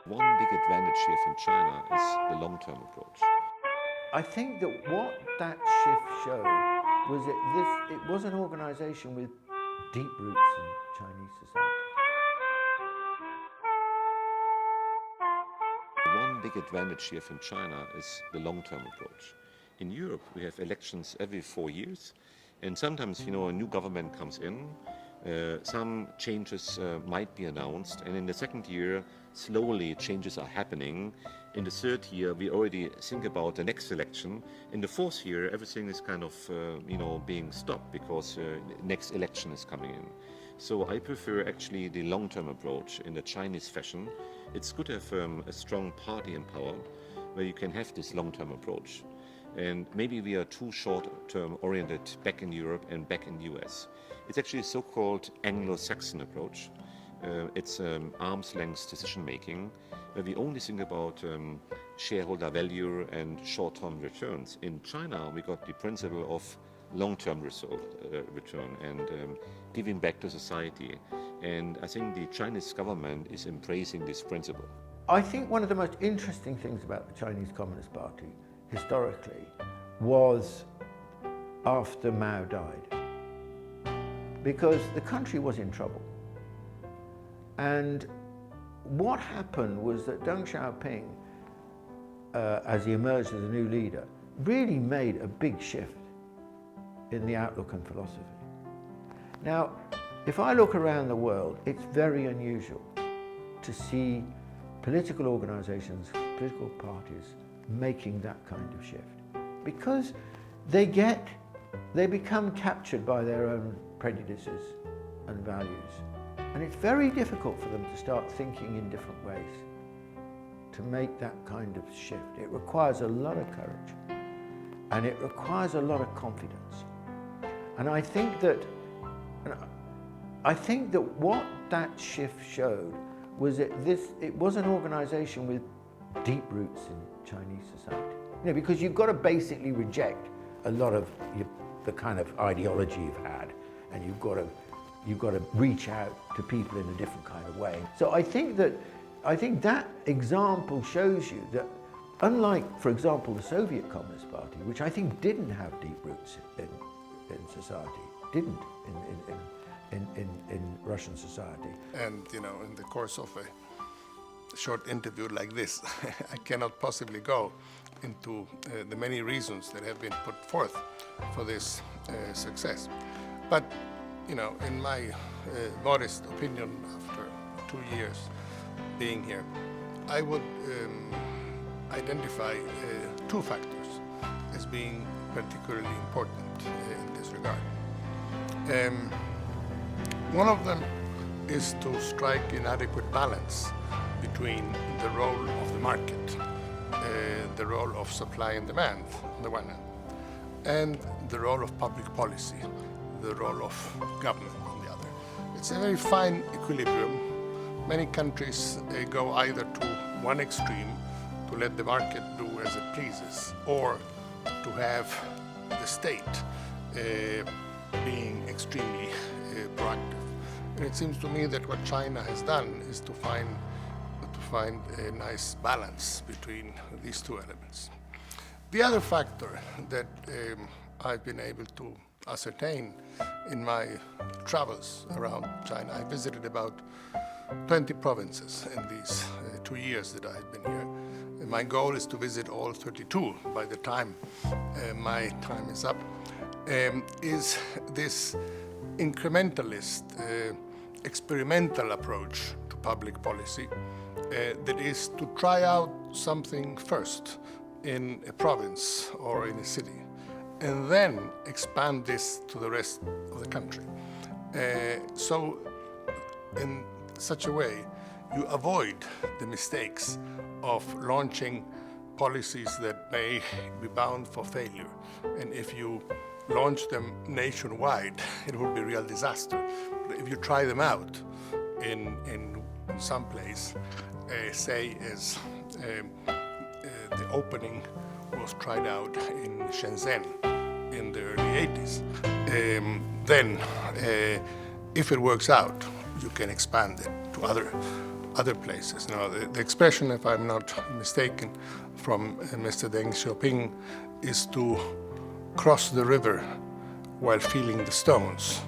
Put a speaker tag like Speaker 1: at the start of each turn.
Speaker 1: One big advantage here from China is the long-term approach.
Speaker 2: I think that what that shift showed was that it was an organisation with deep roots in Chinese society.
Speaker 1: One big advantage here from China is the long-term approach. In Europe, we have elections every 4 years, and sometimes, a new government comes in, some changes might be announced, and in the second year, slowly changes are happening. In the third year, we already think about the next election. In the fourth year, everything is kind of, being stopped because next election is coming in. So I prefer actually the long-term approach in the Chinese fashion. It's good to have a strong party in power where you can have this long-term approach. And maybe we are too short-term oriented back in Europe and back in the US. It's actually a so-called Anglo-Saxon approach. It's arm's length decision making, where we only think about shareholder value and short-term returns. In China, we got the principle of long-term return and giving back to society. And I think the Chinese government is embracing this principle.
Speaker 2: I think one of the most interesting things about the Chinese Communist Party historically was after Mao died, because the country was in trouble. And what happened was that Deng Xiaoping, as he emerged as a new leader, really made a big shift in the outlook and philosophy. Now, if I look around the world, it's very unusual to see political organizations, political parties making that kind of shift, because they become captured by their own prejudices and values. And it's very difficult for them to start thinking in different ways, to make that kind of shift. It requires a lot of courage, and it requires a lot of confidence. And I think that what that shift showed was that it was an organization with deep roots in Chinese society. Because you've got to basically reject a lot of the kind of ideology you've had, and you've got to reach out to people in a different kind of way. So I think that example shows you that, unlike, for example, the Soviet Communist Party, which I think didn't have deep roots in society, didn't in Russian society.
Speaker 3: And in the course of a short interview like this, I cannot possibly go into the many reasons that have been put forth for this success. But in my modest opinion, after 2 years being here, I would identify 2 factors as being particularly important in this regard. One of them is to strike an adequate balance between the role of the market, the role of supply and demand on the one hand, and the role of public policy, the role of government on the other. It's a very fine equilibrium. Many countries go either to one extreme, to let the market do as it pleases, or to have the state being extremely proactive. And it seems to me that what China has done is to find a nice balance between these 2 elements. The other factor that I've been able to ascertain in my travels around China, I visited about 20 provinces in these 2 years that I've been here. And my goal is to visit all 32 by the time my time is up, is this incrementalist, experimental approach to public policy that is to try out something first in a province or in a city, and then expand this to the rest of the country. So in such a way, you avoid the mistakes of launching policies that may be bound for failure. And if you launch them nationwide, it will be a real disaster. But if you try them out in some place, say as the opening was tried out in Shenzhen in the early 80s, then if it works out, you can expand it to other places. Now, the expression, if I'm not mistaken, from Mr. Deng Xiaoping is to cross the river while feeling the stones.